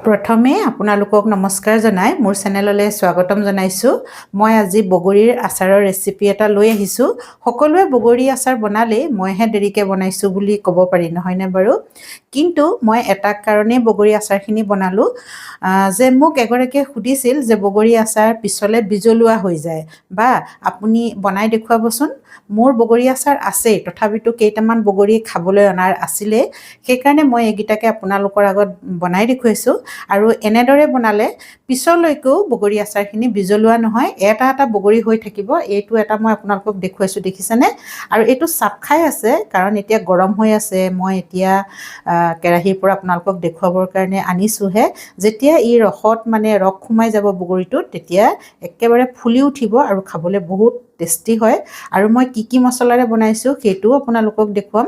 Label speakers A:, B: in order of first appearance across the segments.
A: প্ৰথমে আপোনালোকক নমস্কাৰ জনাই মোৰ চেনেললৈ স্বাগতম জনাইছোঁ। মই আজি বগৰীৰ আচাৰৰ ৰেচিপি এটা লৈ আহিছোঁ। সকলোৱে বগৰী আচাৰ বনালে মইহে দেৰিকৈ বনাইছোঁ বুলি ক'ব পাৰি, নহয়নে বাৰু? কিন্তু মই এটা কাৰণেই বগৰী আচাৰখিনি বনালোঁ যে মোক এগৰাকীয়ে সুধিছিল যে বগৰী আচাৰ পিছলৈ বিজলুৱা হৈ যায় বা আপুনি বনাই দেখুৱাবচোন। মোৰ বগৰী আচাৰ আছেই, তথাপিতো কেইটামান বগৰী খাবলৈ অনাৰ আছিলে, সেইকাৰণে মই এইকেইটাকে আপোনালোকৰ আগত বনাই দেখুৱাইছোঁ। আৰু এনেদৰে বনালে পিছলৈকেও বগৰী আচাৰখিনি বিজলুৱা নহয়, এটা এটা বগৰী হৈ থাকিব। এইটো এটা মই আপোনালোকক দেখুৱাইছোঁ, দেখিছেনে? আৰু এইটো চাপ খাই আছে কাৰণ এতিয়া গৰম হৈ আছে। মই এতিয়া কেৰাহীৰ পৰা আপোনালোকক দেখুৱাবৰ কাৰণে আনিছোঁহে। যেতিয়া ই ৰসত ৰস সোমাই যাব বগৰীটোত, তেতিয়া একেবাৰে ফুলি উঠিব আৰু খাবলৈ বহুত টেষ্টি হয়। আৰু মই কি মছলাৰে বনাইছোঁ সেইটোও আপোনালোকক দেখুৱাম।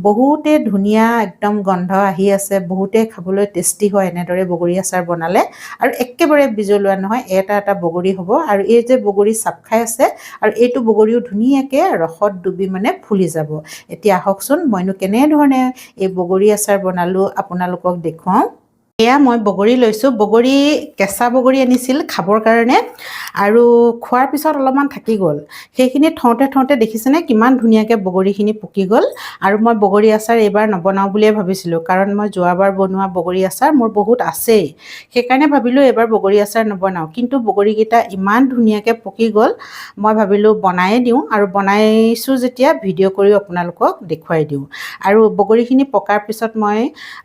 A: বহুতে ধুনীয়া একদম গন্ধ আহি আছে, বহুতে খাবলৈ টেষ্টি হয় এনেদৰে বগৰী আচাৰ বনালে। আৰু একেবাৰে বিজলুৱা নহয়, এটা এটা বগৰী হ'ব। আৰু এই যে বগৰী চাপ খাই আছে আৰু এইটো বগৰীও ধুনীয়াকৈ ৰসত ডুবি ফুলি যাব। এতিয়া আহকচোন মইনো কেনেধৰণে এই বগৰী আচাৰ বনালোঁ আপোনালোকক দেখুৱাওঁ। এয়া মই বগৰী লৈছোঁ। বগৰী কেঁচা বগৰী আনিছিল খাবৰ কাৰণে, আৰু খোৱাৰ পিছত অলপমান থাকি গ'ল। সেইখিনি থওঁতে দেখিছেনে কিমান ধুনীয়াকৈ বগৰীখিনি পকি গ'ল। আৰু মই বগৰী আচাৰ এইবাৰ নবনাওঁ বুলিয়ে ভাবিছিলোঁ, কাৰণ মই যোৱাবাৰ বনোৱা বগৰী আচাৰ মোৰ বহুত আছেই। সেইকাৰণে ভাবিলোঁ এইবাৰ বগৰী আচাৰ নবনাওঁ। কিন্তু বগৰীকেইটা ইমান ধুনীয়াকৈ পকি গ'ল, মই ভাবিলোঁ বনায়ে দিওঁ। আৰু বনাইছোঁ যেতিয়া ভিডিঅ' কৰিও আপোনালোকক দেখুৱাই দিওঁ। আৰু বগৰীখিনি পকাৰ পিছত মই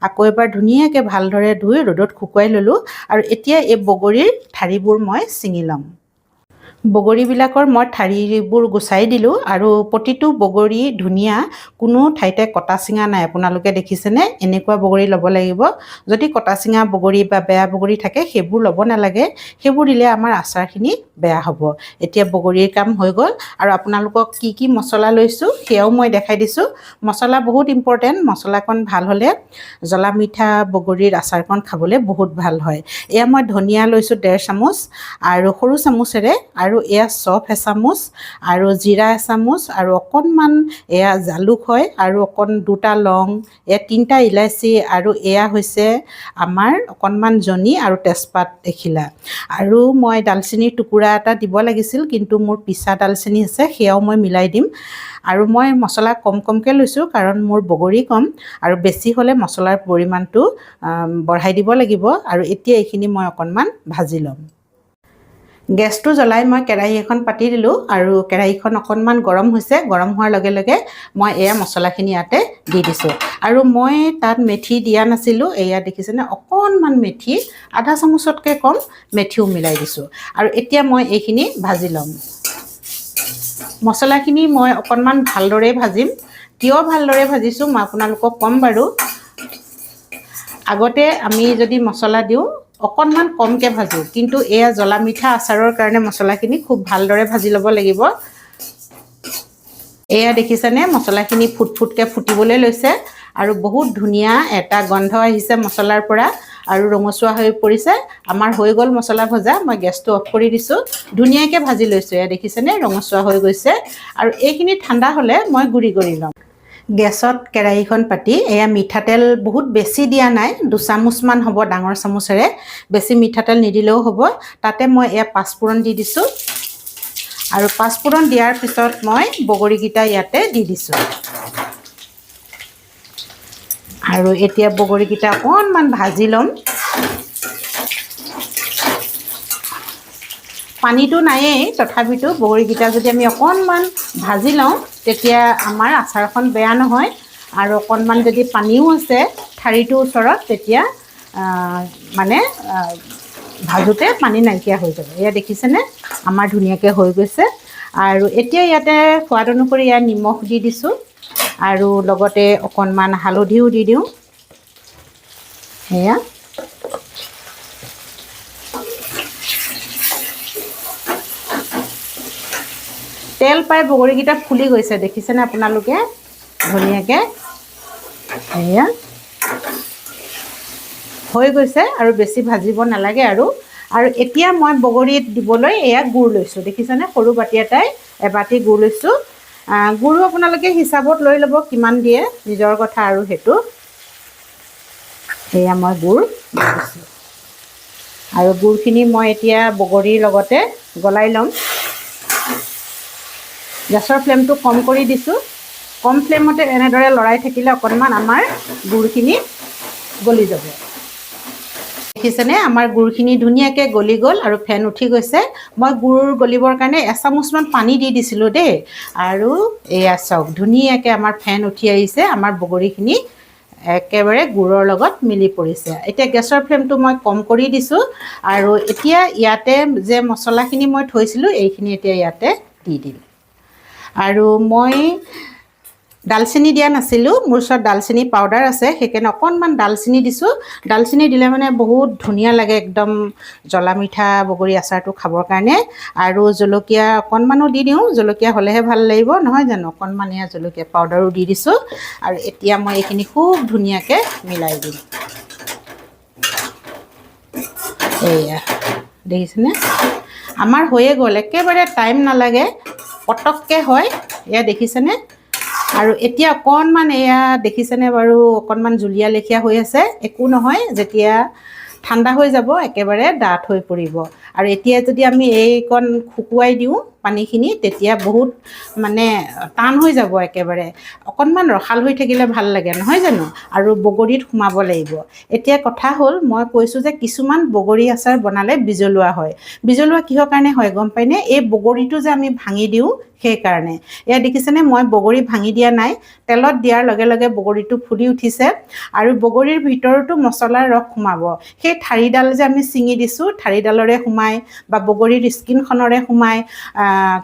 A: আকৌ এবাৰ ধুনীয়াকৈ ভালদৰে ধুই ৰ'দত শুকুৱাই ল'লোঁ। আৰু এতিয়া এই বগৰীৰ ঠাৰিবোৰ মই ছিঙি ল'ম। বগৰীবিলাকৰ মই ঠাৰিবোৰ গুচাই দিলোঁ, আৰু প্ৰতিটো বগৰী ধুনীয়া, কোনো ঠাইতে কটা চিঙা নাই। আপোনালোকে দেখিছেনে? এনেকুৱা বগৰী ল'ব লাগিব। যদি কটা চিঙা বগৰী বা বেয়া বগৰী থাকে সেইবোৰ ল'ব নালাগে, সেইবোৰ দিলে আমাৰ আচাৰখিনি বেয়া হ'ব। এতিয়া বগৰীৰ কাম হৈ গ'ল। আৰু আপোনালোকক কি মছলা লৈছোঁ সেয়াও মই দেখাই দিছোঁ। মছলা বহুত ইম্পৰ্টেণ্ট। মছলাকণ ভাল হ'লে জ্বলা মিঠা বগৰীৰ আচাৰকণ খাবলৈ বহুত ভাল হয়। এয়া মই ধনিয়া লৈছোঁ 1.5 চামুচ আৰু সৰু চামুচেৰে, আৰু এয়া চফ এচামুচ, আৰু জিৰা এচামুচ, আৰু অকণমান এয়া জালুক হয়, আৰু দুটা লং, এয়া 3টা ইলাচি, আৰু এয়া হৈছে আমাৰ অকণমান জনি আৰু তেজপাত এখিলা। আৰু মই ডালচেনিৰ টুকুৰা এটা দিব লাগিছিল, কিন্তু মোৰ পিছা ডালচেনি আছে, সেয়াও মই মিলাই দিম। আৰু মই মছলা কমকৈ লৈছোঁ কাৰণ মোৰ বগৰী কম, আৰু বেছি হ'লে মছলাৰ পৰিমাণটো বঢ়াই দিব লাগিব। আৰু এতিয়া এইখিনি মই অকণমান ভাজি ল'ম। গেছটো জ্বলাই মই কেৰাহী এখন পাতি দিলোঁ, আৰু কেৰাহীখন অকণমান গৰম হৈছে। গৰম হোৱাৰ লগে লগে মই এয়া মছলাখিনি ইয়াতে দি দিছোঁ। আৰু মই তাত মেথি দিয়া নাছিলোঁ। এয়া দেখিছেনে, অকণমান মেথি, আধা চামুচতকৈ কম মেথিও মিলাই দিছোঁ। আৰু এতিয়া মই এইখিনি ভাজি ল'ম। মছলাখিনি মই অকণমান ভালদৰে ভাজিম। কিয় ভালদৰে ভাজিছোঁ মই আপোনালোকক ক'ম বাৰু। আগতে আমি যদি মছলা দিওঁ অকণমান কমকৈ ভাজোঁ, কিন্তু এয়া জ্বলা মিঠা আচাৰৰ কাৰণে মছলাখিনি খুব ভালদৰে ভাজি ল'ব লাগিব। এয়া দেখিছেনে, মছলাখিনি ফুটকৈ ফুটিবলৈ লৈছে, আৰু বহুত ধুনীয়া এটা গন্ধ আহিছে মছলাৰ পৰা, আৰু ৰঙচুৱা হৈ পৰিছে। আমাৰ হৈ গ'ল মছলা ভজা। মই গেছটো অফ কৰি দিছোঁ। ধুনীয়াকৈ ভাজি লৈছোঁ। এয়া দেখিছেনে, ৰঙচুৱা হৈ গৈছে। আৰু এইখিনি ঠাণ্ডা হ'লে মই গুড়ি কৰি ল'ম। গেছত কেৰাহীখন পাতি এয়া মিঠাতেল বহুত বেছি দিয়া নাই, 2 চামুচমান হ'ব ডাঙৰ চামুচেৰে। বেছি মিঠাতেল নিদিলেও হ'ব। তাতে মই এয়া পাঁচফোৰণ দি দিছোঁ। আৰু পাঁচফোৰণ দিয়াৰ পিছত মই বগৰীকেইটা ইয়াতে দি দিছোঁ। আৰু এতিয়া বগৰীকেইটা অকণমান ভাজি ল'ম। পানীটো নায়েই, তথাপিতো বগৰীকেইটা যদি আমি অকণমান ভাজি লওঁ তেতিয়া আমাৰ আচাৰখন বেয়া নহয়। আৰু অকণমান যদি পানীও আছে ঠাৰিটোৰ ওচৰত, তেতিয়া ভাজোঁতে পানী নাইকিয়া হৈ যাব। এয়া দেখিছেনে, আমাৰ ধুনীয়াকৈ হৈ গৈছে। আৰু এতিয়া ইয়াতে সোৱাদ অনুসৰি ইয়াত নিমখ দি দিছোঁ, আৰু লগতে অকণমান হালধিও দি দিওঁ। সেয়া তেল পাই বগৰীকেইটা ফুলি গৈছে, দেখিছেনে আপোনালোকে ধুনীয়াকৈ। এয়া হৈ গৈছে, আৰু বেছি ভাজিব নালাগে। আৰু এতিয়া মই বগৰীত দিবলৈ এয়া গুড় লৈছোঁ। দেখিছেনে, সৰু বাতি এবাতি গুড় লৈছোঁ। গুড়ো আপোনালোকে হিচাপত লৈ ল'ব কিমান দিয়ে, নিজৰ কথা আৰু সেইটো। এয়া মই গুড় দিছোঁ। আৰু গুড়খিনি মই এতিয়া বগৰীৰ লগতে গলাই ল'ম। গেছৰ ফ্লেমটো কম কৰি দিছোঁ। কম ফ্লেমতে এনেদৰে লৰাই থাকিলে অকণমান আমাৰ গুড়খিনি গলি যাব। দেখিছেনে আমাৰ গুড়খিনি ধুনীয়াকৈ গলি গ'ল আৰু ফেন উঠি গৈছে। মই গুড় গলিবৰ কাৰণে এচামুচমান পানী দি দিছিলোঁ দেই। আৰু এয়া চাওক ধুনীয়াকৈ আমাৰ ফেন উঠি আহিছে। আমাৰ বগৰীখিনি একেবাৰে গুড়ৰ লগত মিলি পৰিছে। এতিয়া গেছৰ ফ্লেমটো মই কম কৰি দিছোঁ আৰু এতিয়া ইয়াতে যে মছলাখিনি মই থৈছিলোঁ এইখিনি এতিয়া ইয়াতে দি দিম। আৰু মই ডালচেনি দিয়া নাছিলোঁ, মোৰ ওচৰত ডালচেনি পাউডাৰ আছে, সেইকাৰণে অকণমান ডালচেনি দিছোঁ। ডালচেনি দিলে মানে বহুত ধুনীয়া লাগে একদম জ্বলা মিঠা বগৰী আচাৰটো খাবৰ কাৰণে। আৰু জলকীয়া অকণমানো দি দিওঁ, জলকীয়া হ'লেহে ভাল লাগিব নহয় জানো। অকণমান এয়া জলকীয়া পাউডাৰো দি দিছোঁ। আৰু এতিয়া মই এইখিনি খুব ধুনীয়াকৈ মিলাই দিম। এয়া দেখিছেনে আমাৰ হৈয়ে গ'ল, একেবাৰে টাইম নালাগে, পটককৈ হয়। এয়া দেখিছেনে। আৰু এতিয়া অকণমান এয়া দেখিছেনে বাৰু অকণমান জুলীয়া লেখীয়া হৈ আছে। একো নহয়, যেতিয়া ঠাণ্ডা হৈ যাব একেবাৰে ডাঠ হৈ পৰিব। আৰু এতিয়া যদি আমি এইকণ শুকুৱাই দিওঁ পানীখিনি তেতিয়া বহুত মানে টান হৈ যাব একেবাৰে। অকণমান ৰসাল হৈ থাকিলে ভাল লাগে নহয় জানো। আৰু বগৰীত সোমাব লাগিব। এতিয়া কথা হ'ল মই কৈছোঁ যে কিছুমান বগৰী আচাৰ বনালে বিজলুৱা হয়। বিজলুৱা কিহৰ কাৰণে হয় গম পায়নে? এই বগৰীটো যে আমি ভাঙি দিওঁ সেইকাৰণে। এয়া দেখিছেনে মই বগৰী ভাঙি দিয়া নাই, তেলত দিয়াৰ লগে লগে বগৰীটো ফুলি উঠিছে। আৰু বগৰীৰ ভিতৰতো মছলাৰ ৰস সোমাব। সেই ঠাৰিডাল যে আমি ছিঙি দিছোঁ ঠাৰিডালৰে সোমায় বা বগৰীৰ স্কিনখনৰে সোমায়।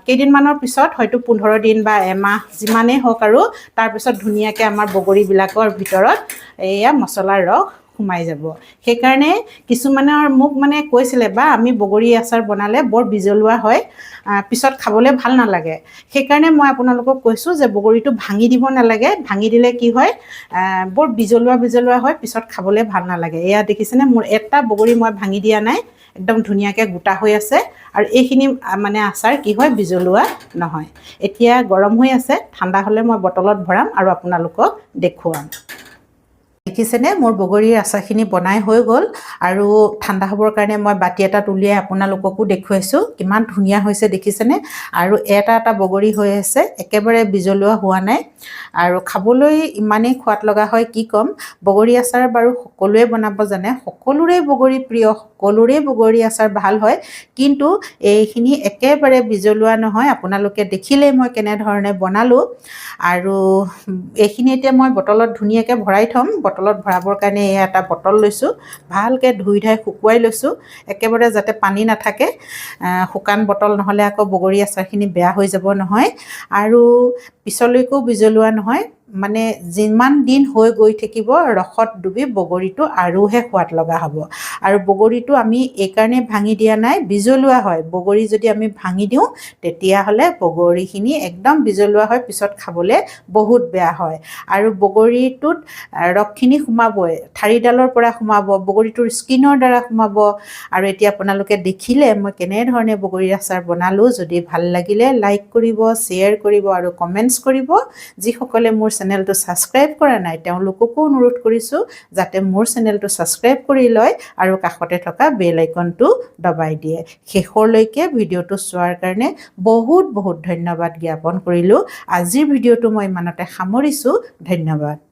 A: কেইদিনমানৰ পিছত হয়তো 15 দিন বা এমাহ যিমানেই হওক আৰু তাৰপিছত ধুনীয়াকৈ আমাৰ বগৰীবিলাকৰ ভিতৰত এয়া মছলাৰ ৰস সোমাই যাব। সেইকাৰণে কিছুমানৰ মোক মানে কৈছিলে বা আমি বগৰী আচাৰ বনালে বৰ বিজলুৱা হয়, পিছত খাবলৈ ভাল নালাগে। সেইকাৰণে মই আপোনালোকক কৈছোঁ যে বগৰীটো ভাঙি দিব নালাগে। ভাঙি দিলে কি হয় বৰ বিজলুৱা বিজলুৱা হয়, পিছত খাবলৈ ভাল নালাগে। এয়া দেখিছেনে মোৰ এটা বগৰী মই ভাঙি দিয়া নাই, একদম ধুনীয়াকৈ গোটা হৈ আছে। আৰু এইখিনি মানে আচাৰ কি হয় বিজলুৱা নহয়। এতিয়া গৰম হৈ আছে, ঠাণ্ডা হ'লে মই বটলত ভৰাম আৰু আপোনালোকক দেখুৱাম। দেখিছেনে মোৰ বগৰীৰ আচাৰখিনি বনাই হৈ গ'ল। আৰু ঠাণ্ডা হ'বৰ কাৰণে মই বাতি এটাত উলিয়াই আপোনালোককো দেখুৱাইছোঁ কিমান ধুনীয়া হৈছে দেখিছেনে। আৰু এটা এটা বগৰী হৈ আছে, একেবাৰে বিজলুৱা হোৱা নাই। আৰু খাবলৈ ইমানেই সোৱাদ লগা হয় কি ক'ম। বগৰী আচাৰ বাৰু সকলোৱে বনাব জানে, সকলোৰে বগৰী প্ৰিয়, সকলোৰে বগৰী আচাৰ ভাল হয়। কিন্তু এইখিনি একেবাৰে বিজলুৱা নহয়। আপোনালোকে দেখিলেই মই কেনেধৰণে বনালোঁ। আৰু এইখিনি এতিয়া মই বটলত ধুনীয়াকৈ ভৰাই থ'ম। বটলত ভৰাবৰ কাৰণে এয়া এটা বটল লৈছোঁ, ভালকৈ ধুই ধাই শুকুৱাই লৈছোঁ একেবাৰে যাতে পানী নাথাকে। শুকান বটল নহ'লে আকৌ বগৰী আচাৰখিনি বেয়া হৈ যাব নহয়। আৰু পিছলৈকেও বিজলুৱা নহয়, মানে যিমান দিন হৈ গৈ থাকিব ৰসত ডুবি বগৰীটো আৰুহে সোৱাদ লগা হ'ব। আৰু বগৰীটো আমি এইকাৰণে ভাঙি দিয়া নাই, বিজলুৱা হয়। বগৰী যদি আমি ভাঙি দিওঁ তেতিয়াহ'লে বগৰীখিনি একদম বিজলুৱা হয়, পিছত খাবলৈ বহুত বেয়া হয়। আৰু বগৰীটোত ৰসখিনি সোমাবই, ঠাৰিডালৰ পৰা সোমাব, বগৰীটোৰ স্কিনৰ দ্বাৰা সোমাব। আৰু এতিয়া আপোনালোকে দেখিলে মই কেনেধৰণে বগৰীৰ আচাৰ বনালোঁ। যদি ভাল লাগিলে লাইক কৰিব, শ্বেয়াৰ কৰিব আৰু কমেণ্টছ কৰিব। যিসকলে মোৰ চেনেলটো ছাবস্ক্ৰাইব কৰা নাই তেওঁলোককো অনুৰোধ কৰিছোঁ যাতে মোৰ চেনেলটো ছাবস্ক্ৰাইব কৰি লয় আৰু কাষতে থকা বেল আইকনটো দবাই দিয়ে। শেষলৈকে ভিডিঅ'টো চোৱাৰ কাৰণে বহুত বহুত ধন্যবাদ জ্ঞাপন কৰিলোঁ। আজিৰ ভিডিঅ'টো মই ইমানতে সামৰিছোঁ। ধন্যবাদ।